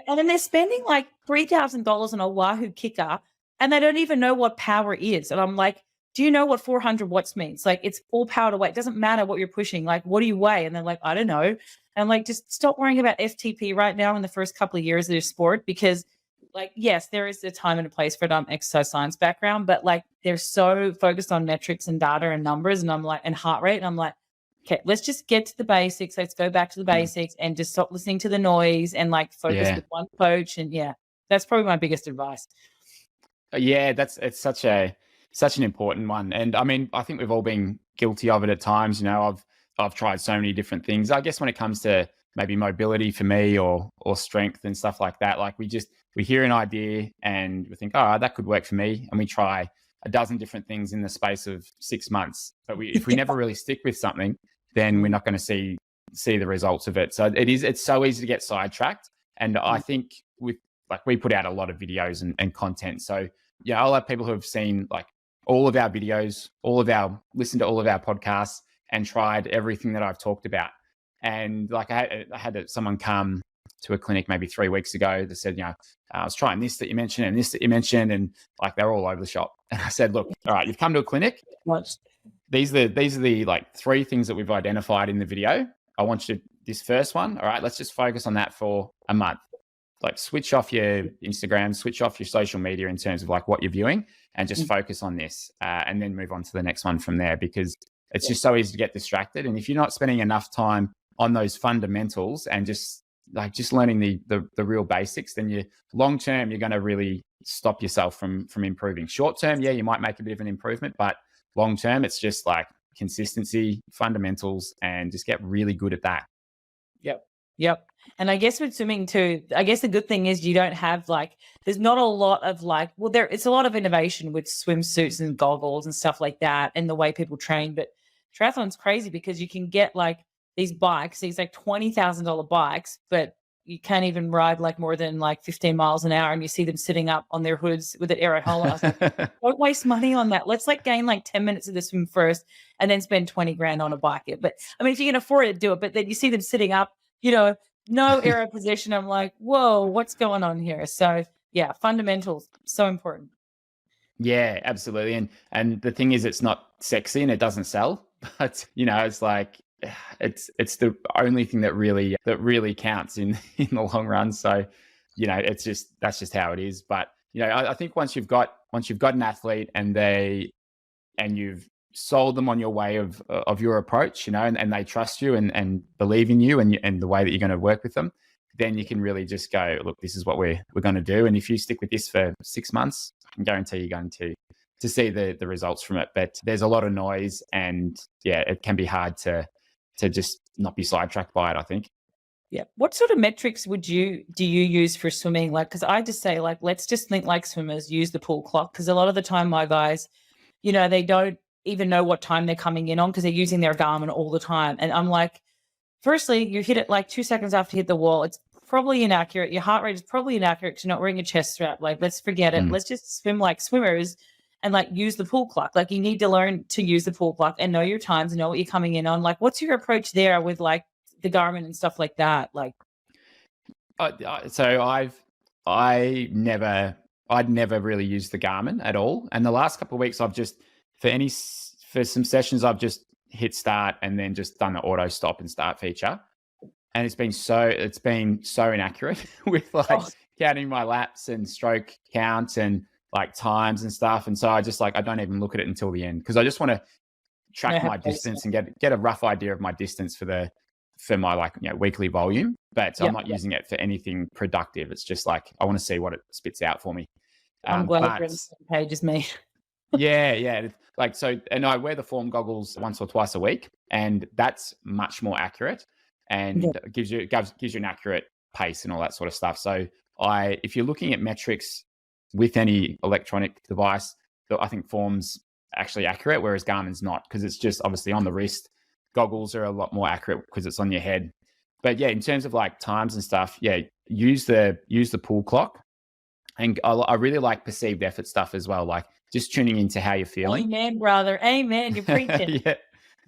And then they're spending like $3,000 on a Wahoo kicker and they don't even know what power is. And I'm like, do you know what 400 watts means? Like, it's full power to weight. It doesn't matter what you're pushing. Like, what do you weigh? And they're like, I don't know. And I'm like, just stop worrying about FTP right now in the first couple of years of your sport, because like, yes, there is a time and a place for an exercise science background, but like, they're so focused on metrics and data and numbers. And I'm like, and heart rate. And I'm like, okay, let's just get to the basics. Let's go back to the basics and just stop listening to the noise and like focus with one coach. And yeah, that's probably my biggest advice. Yeah, it's such an important one. And I mean, I think we've all been guilty of it at times. You know, I've tried so many different things. I guess when it comes to maybe mobility for me or strength and stuff like that, like we hear an idea and we think, oh, that could work for me. And we try a dozen different things in the space of 6 months. But if we never really stick with something, then we're not going to see the results of it. So it's so easy to get sidetracked. And I think we put out a lot of videos and content. So yeah, I'll have people who have seen like all of our videos, listened to all of our podcasts and tried everything that I've talked about. And like I had someone come to a clinic maybe 3 weeks ago that said, you know, I was trying this that you mentioned and this that you mentioned, and like they're all over the shop. And I said, look, all right, you've come to a clinic. These are the like 3 things that we've identified in the video. I want you to, this first one, all right, let's just focus on that for a month. Like switch off your Instagram, switch off your social media in terms of like what you're viewing, and just focus on this, and then move on to the next one from there, because it's just so easy to get distracted. And if you're not spending enough time on those fundamentals and just learning the real basics, then you long term you're going to really stop yourself from improving. Short term, yeah, you might make a bit of an improvement, but long term it's just like consistency, fundamentals, and just get really good at that. Yep. And I guess with swimming too, I guess the good thing is you don't have like, there's not a lot of like, well, it's a lot of innovation with swimsuits and goggles and stuff like that and the way people train. But triathlon's crazy because you can get like these bikes, these like $20,000 bikes, but you can't even ride like more than like 15 miles an hour, and you see them sitting up on their hoods with an aero helmet. Like, don't waste money on that. Let's like gain like 10 minutes of the swim first and then spend 20 grand on a bike. But I mean, if you can afford it, do it. But then you see them sitting up, you know, no aero position. I'm like, whoa, what's going on here? So yeah, fundamentals, so important. Yeah, absolutely. And the thing is, it's not sexy and it doesn't sell, but you know, it's like, it's the only thing that really counts in the long run. So, you know, that's just how it is. But, you know, I think once you've got an athlete and you've sold them on your way of your approach, you know, and they trust you and believe in you and the way that you're going to work with them, then you can really just go, look, this is what we're going to do. And if you stick with this for 6 months, I can guarantee you're going to see the results from it. But there's a lot of noise, and yeah, it can be hard to just not be sidetracked by it, I think. Yeah. What sort of metrics do you use for swimming? Like, because I just say, like, let's just think like swimmers, use the pool clock. Because a lot of the time my guys, you know, they don't even know what time they're coming in on because they're using their Garmin all the time. And I'm like, firstly, you hit it like 2 seconds after you hit the wall. It's probably inaccurate. Your heart rate is probably inaccurate because you're not wearing a chest strap. Like, let's forget it. Let's just swim like swimmers and like use the pool clock. Like, you need to learn to use the pool clock and know your times and know what you're coming in on. Like, what's your approach there with like the Garmin and stuff like that? Like, so I'd never really used the Garmin at all. And the last couple of weeks, I've just for some sessions, I've just hit start and then just done the auto stop and start feature. And it's been so inaccurate with like counting my laps and stroke count and like times and stuff. And so I just like, I don't even look at it until the end because I just want to track my distance and get a rough idea of my distance for my like, weekly volume, but I'm not using it for anything productive. It's just like, I want to see what it spits out for me. I'm glad you're on the same page as me. Yeah. Like, so, and I wear the form goggles once or twice a week, and that's much more accurate and gives you an accurate pace and all that sort of stuff. So if you're looking at metrics with any electronic device, I think form's actually accurate, whereas Garmin's not, because it's just obviously on the wrist. Goggles are a lot more accurate because it's on your head. But yeah, in terms of like times and stuff, use the pull clock. And I really like perceived effort stuff as well, like just tuning into how you're feeling. Amen, brother. Amen. You're preaching.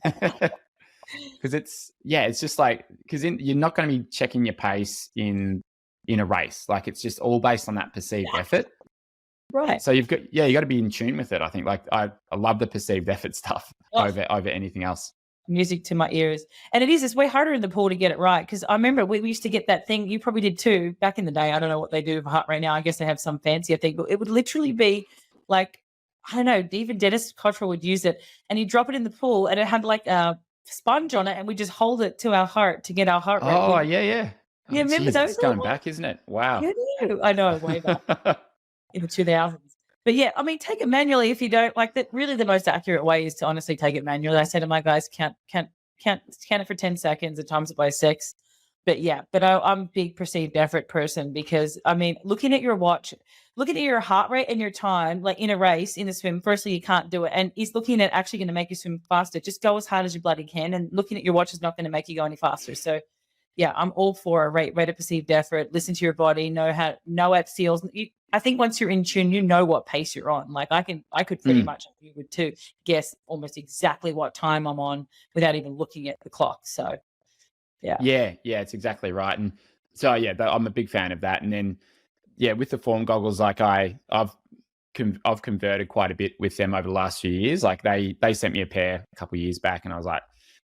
Because it's just like, because you're not going to be checking your pace in a race. Like, it's just all based on that perceived effort. Right. So you got to be in tune with it. I think, like, I love the perceived effort stuff over anything else. Music to my ears. And it's way harder in the pool to get it right, because I remember we used to get that thing, you probably did too back in the day. I don't know what they do for heart rate now. I guess they have some fancier thing, but it would literally be like, I don't know, even Dennis Cottrell would use it, and you drop it in the pool and it had like a sponge on it, and we just hold it to our heart to get our heart rate. Oh, yeah. Yeah, remember those? It's going back, isn't it? Wow. I know, way back in the 2000s. But yeah, I mean, take it manually if you don't like that. Really, the most accurate way is to honestly take it manually. I say to my guys, count it for 10 seconds and times it by 6. But yeah, I'm a big perceived effort person, because I mean, looking at your watch, looking at your heart rate and your time, like in a race, in the swim, firstly, you can't do it. And is looking at actually going to make you swim faster. Just go as hard as you bloody can. And looking at your watch is not going to make you go any faster. So yeah, I'm all for a rate of perceived effort. Listen to your body, know how it feels. I think once you're in tune, you know what pace you're on. Like I could pretty much, you would too, guess almost exactly what time I'm on without even looking at the clock. So yeah, it's exactly right. And so I'm a big fan of that. And then with the form goggles, like I've converted quite a bit with them over the last few years. Like they sent me a pair a couple of years back, and I was like,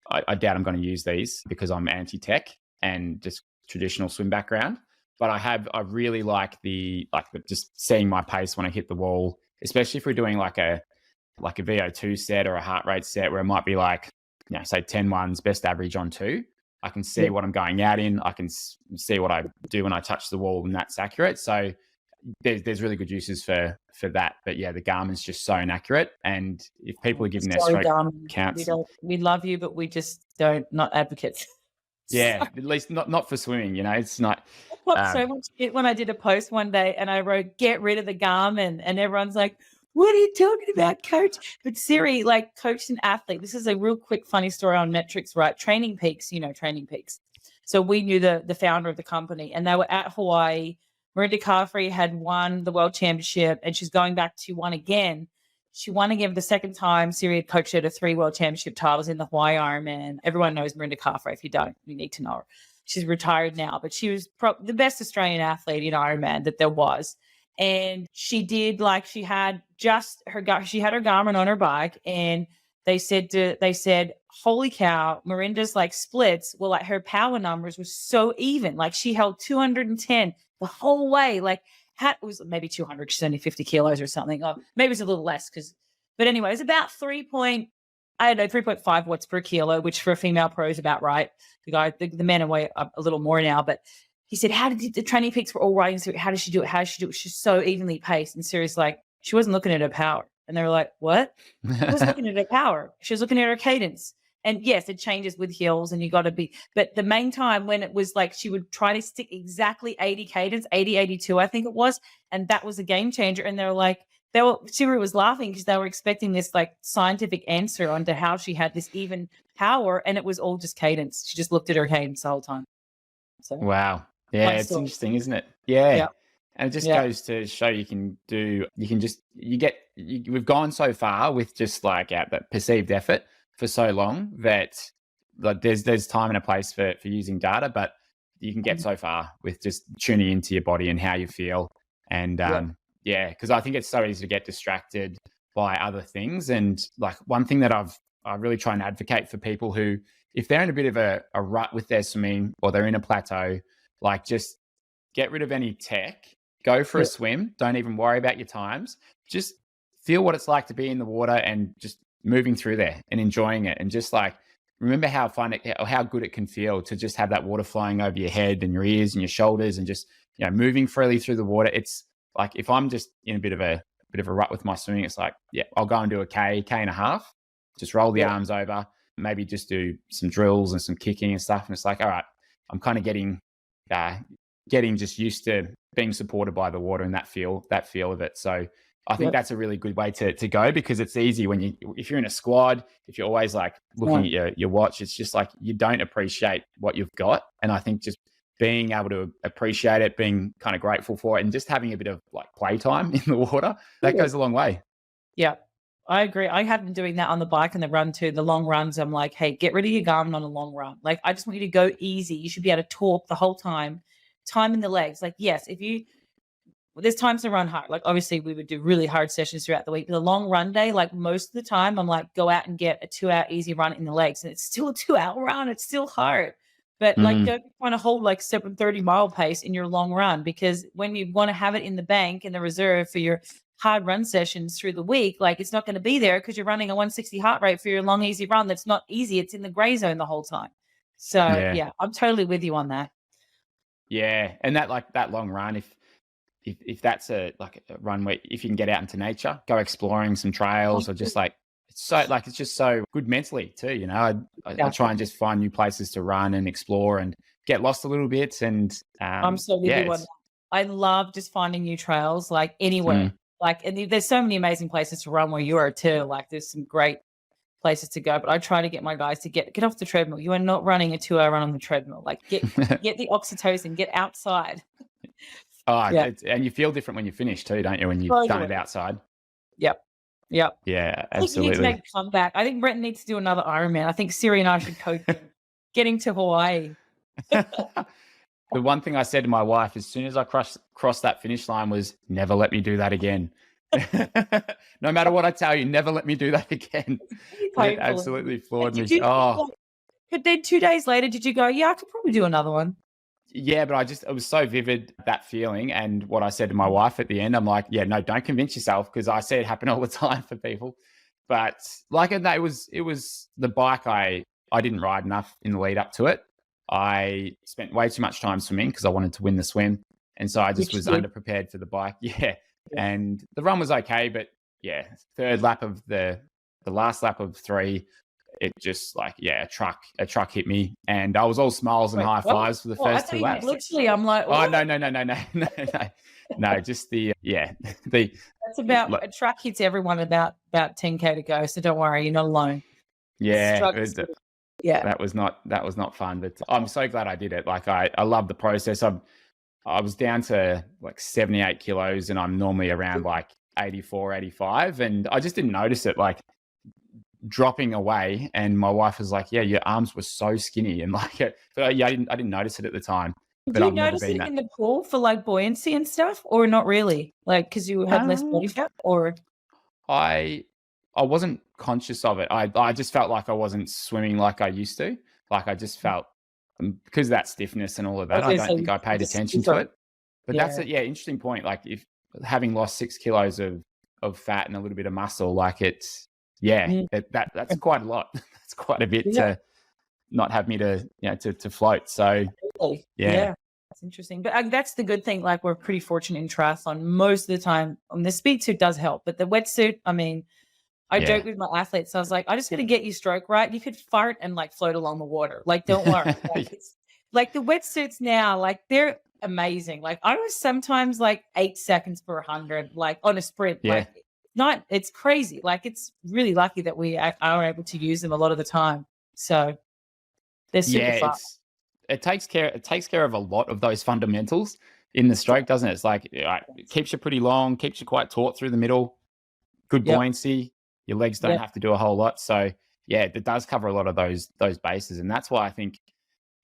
I doubt I'm going to use these because I'm anti-tech and just traditional swim background. But I really like the just seeing my pace when I hit the wall, especially if we're doing like a VO2 set or a heart rate set where it might be like, say 10 ones, best average on 2. I can see what I'm going out in. I can see what I do when I touch the wall, and that's accurate. So there's really good uses for that. But yeah, the Garmin's just so inaccurate. And if people are giving their stroke counts, we love you, but we just not advocates. Yeah, at least not for swimming. It's not. So much shit when I did a post one day and I wrote, "Get rid of the Garmin," and everyone's like, "What are you talking about, coach?" But Siri, like, coach an athlete. This is a real quick funny story on metrics, right? Training Peaks, Training Peaks. So we knew the founder of the company, and they were at Hawaii. Miranda Carfrey had won the world championship, and she's going back to won again. She won again for the second time. Siri had coached her to 3 world championship titles in the Hawaii Ironman. Everyone knows Miranda Carfrey. If you don't, you need to know her. She's retired now, but she was the best Australian athlete in Ironman that there was. And she did, like, she had her Garmin on her bike, and they said, holy cow, Miranda's like splits, well, like her power numbers were so even. Like she held 210 the whole way. Like it was maybe 200, she's only 50 kilos or something. Oh, maybe it's a little less but anyway, it's about 3.5 watts per kilo, which for a female pro is about right. The men are way up a little more now, but he said, how did the Training Peaks were all right? And so how does she do it? She's so evenly paced. And Siri's like, she wasn't looking at her power. And they were like, what? She wasn't looking at her power. She was looking at her cadence. And yes, it changes with hills and you got to be, but the main time when it was like, she would try to stick exactly 80 cadence, 80, 82, I think it was. And that was a game changer. And they were like, Siri was laughing because they were expecting this like scientific answer onto how she had this even power. And it was all just cadence. She just looked at her cadence the whole time. So wow. Yeah. It's interesting, isn't it? Yeah. And it just goes to show we've gone so far with just like that perceived effort for so long that like there's time and a place for using data, but you can get so far with just tuning into your body and how you feel. And because I think it's so easy to get distracted by other things. And like one thing that I really try and advocate for people who, if they're in a bit of a rut with their swimming or they're in a plateau, like just get rid of any tech, go for a swim. Don't even worry about your times. Just feel what it's like to be in the water and just moving through there and enjoying it, and just like remember how fun it, or how good it can feel to just have that water flowing over your head and your ears and your shoulders, and just, you know, moving freely through the water. It's like, if I'm just in a bit of a rut with my swimming, it's like, yeah, I'll go and do a K and a half, just roll the arms over, maybe just do some drills and some kicking and stuff. And it's like, all right, I'm kind of getting just used to being supported by the water and that feel of it. So I think that's a really good way to go, because it's easy when if you're in a squad, if you're always like looking at your watch, it's just like you don't appreciate what you've got. And I think just being able to appreciate it, being kind of grateful for it, and just having a bit of like playtime in the water, that goes a long way. Yeah, I agree. I have been doing that on the bike and the run too. The long runs, I'm like, hey, get rid of your Garmin on a long run. Like, I just want you to go easy. You should be able to talk the whole time in the legs. Like, yes, there's times to run hard. Like, obviously we would do really hard sessions throughout the week, but the long run day, like most of the time I'm like, go out and get a 2-hour easy run in the legs. And it's still a 2-hour run. It's still hard. But like, don't want to hold like 7:30 mile pace in your long run, because when you want to have it in the bank, in the reserve for your hard run sessions through the week, like it's not going to be there because you're running a 160 heart rate for your long, easy run. That's not easy. It's in the gray zone the whole time. So yeah, I'm totally with you on that. Yeah. And that long run, if that's a run where, if you can get out into nature, go exploring some trails, or just like, it's just so good mentally too. You know, I try and just find new places to run and explore and get lost a little bit. And I'm so with you on that. I love just finding new trails, like anywhere. Like, and there's so many amazing places to run where you are too. Like, there's some great places to go, but I try to get my guys to get off the treadmill. You are not running a 2-hour run on the treadmill. Like, get the oxytocin, get outside. And you feel different when you finish too, don't you? When you've done it outside. Yep. Yeah, absolutely. I think you need to make a comeback. I think Brenton needs to do another Ironman. I think Siri and I should coach him getting to Hawaii. The one thing I said to my wife as soon as I crossed that finish line was, never let me do that again. No matter what I tell you, never let me do that again. It absolutely floored me. But then 2 days later, did you go, yeah, I could probably do another one? Yeah, but it was so vivid, that feeling. And what I said to my wife at the end, I'm like, yeah, no, don't convince yourself, because I see it happen all the time for people. But like, it was the bike. I didn't ride enough in the lead up to it. I spent way too much time swimming because I wanted to win the swim. And so I just was underprepared for the bike. Yeah. And the run was okay, but yeah, third lap of the last lap of 3, it just like, a truck hit me, and I was all smiles and high fives for the first 2 laps. Literally, I'm like, oh no, just that's about, a truck hits everyone about 10K to go, so don't worry, you're not alone. That was not fun, but I'm so glad I did it. Like, I love the process. I was down to like 78 kilos, and I'm normally around like 84, 85. And I just didn't notice it like dropping away. And my wife was like, yeah, your arms were so skinny. And like, I didn't notice it at the time. Did you notice it in the pool for like buoyancy and stuff, or not really? Like, because you had less body fat, or? I wasn't conscious of it. I just felt like I wasn't swimming like I used to. Like, I just felt, because of that stiffness and all of that, I don't think I paid attention to it. But that's interesting point. Like, if having lost 6 kilos of fat and a little bit of muscle, like that's quite a lot. That's quite a bit to not have me to float. So that's interesting. But that's the good thing. Like, we're pretty fortunate in triathlon most of the time. The speed suit does help, but the wetsuit, I mean, I joke with my athletes. I was like, I just got to get you stroke right. You could fart and like float along the water. Like, don't worry. It's, like, the wetsuits now, like, they're amazing. Like, I was sometimes like 8 seconds per 100, like on a sprint. Yeah. Like, it's crazy. Like, it's really lucky that we are able to use them a lot of the time. So they're super fast. It takes care of a lot of those fundamentals in the stroke, doesn't it? It's like, it keeps you pretty long, keeps you quite taut through the middle, good buoyancy. Your legs don't have to do a whole lot. So yeah, it does cover a lot of those bases. And that's why I think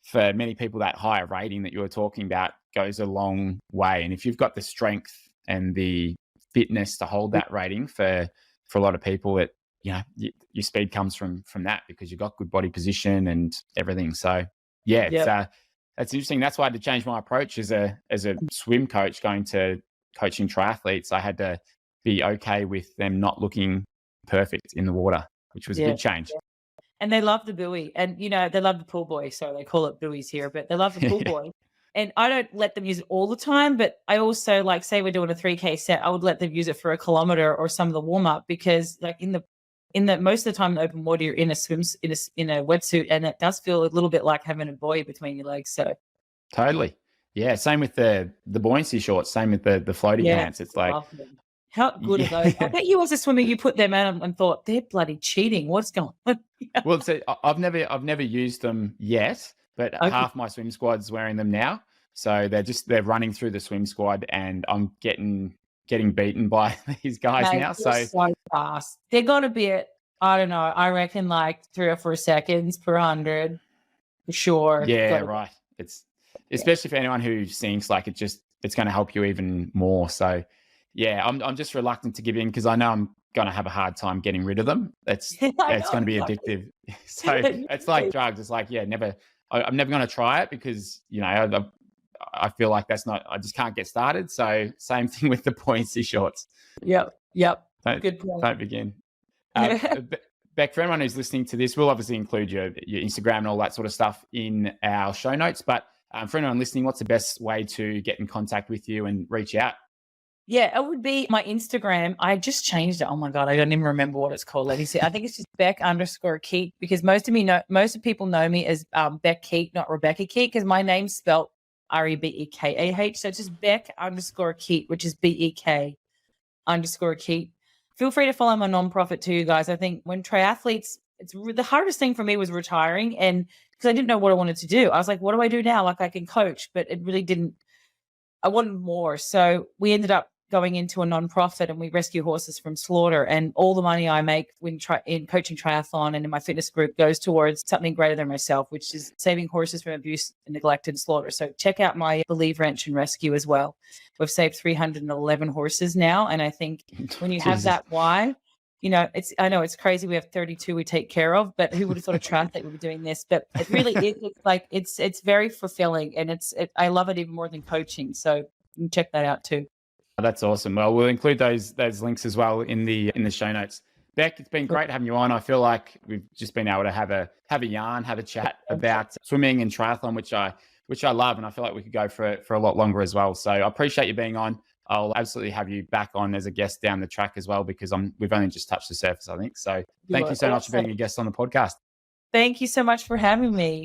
for many people, that higher rating that you were talking about goes a long way. And if you've got the strength and the fitness to hold that rating for a lot of people, it, your speed comes from that, because you've got good body position and everything. So that's interesting. That's why I had to change my approach as a swim coach going to coaching triathletes. I had to be okay with them not looking perfect in the water. which was a big change. And they love the buoy, and they love the pool boy. So they call it buoys here, but they love the pool boy. And I don't let them use it all the time, but I also, like, say we're doing a 3K set, I would let them use it for a kilometer or some of the warm up, because like in the most of the time in open water, you're in a wetsuit, and it does feel a little bit like having a buoy between your legs. So totally. Yeah. Same with the buoyancy shorts, same with the floaty pants. It's like, how good are those? I bet you as a swimmer, you put them out and thought, they're bloody cheating. What's going on? Well, so I've never used them yet, but half my swim squad's wearing them now. So they're running through the swim squad, and I'm getting beaten by these guys now. So fast. They're gonna be at, I don't know, I reckon like 3 or 4 seconds per 100 for sure. Yeah, right. It's especially for anyone who thinks like it's going to help you even more. So yeah, I'm just reluctant to give in, because I know I'm going to have a hard time getting rid of them. It's going to be addictive. So it's like drugs. It's like, I'm never going to try it, because I feel like I just can't get started. So same thing with the buoyancy shorts. Yep. Good point. Don't begin. Beck, for anyone who's listening to this, we'll obviously include your Instagram and all that sort of stuff in our show notes. But for anyone listening, what's the best way to get in contact with you and reach out? Yeah, it would be my Instagram. I just changed it. Oh my God, I don't even remember what it's called. Let me see. I think it's just Bek_Keat, because most of people know me as Bek Keat, not Rebecca Keat, because my name's spelled REBEKAH. So it's just Bek_Keat, which is BEK_Keat. Feel free to follow my nonprofit too, you guys. I think when triathletes, the hardest thing for me was retiring, and because I didn't know what I wanted to do. I was like, what do I do now? Like, I can coach, but it really didn't. I wanted more. So we ended up going into a nonprofit, and we rescue horses from slaughter. And all the money I make in coaching triathlon and in my fitness group goes towards something greater than myself, which is saving horses from abuse and neglect and slaughter. So check out my Believe Ranch and Rescue as well. We've saved 311 horses now. And I think when you have that why, I know it's crazy. We have 32 we take care of, but who would have thought a triathlete would be doing this? But it really is. It's like, it's very fulfilling, and I love it even more than coaching. So you can check that out too. That's awesome. Well, we'll include those links as well in the show notes. Beck, it's been great having you on. I feel like we've just been able to have a yarn, have a chat about swimming and triathlon, which I love, and I feel like we could go for a lot longer as well. So I appreciate you being on. I'll absolutely have you back on as a guest down the track as well, because we've only just touched the surface, I think. So thank you so much for being a guest on the podcast. Thank you so much for having me.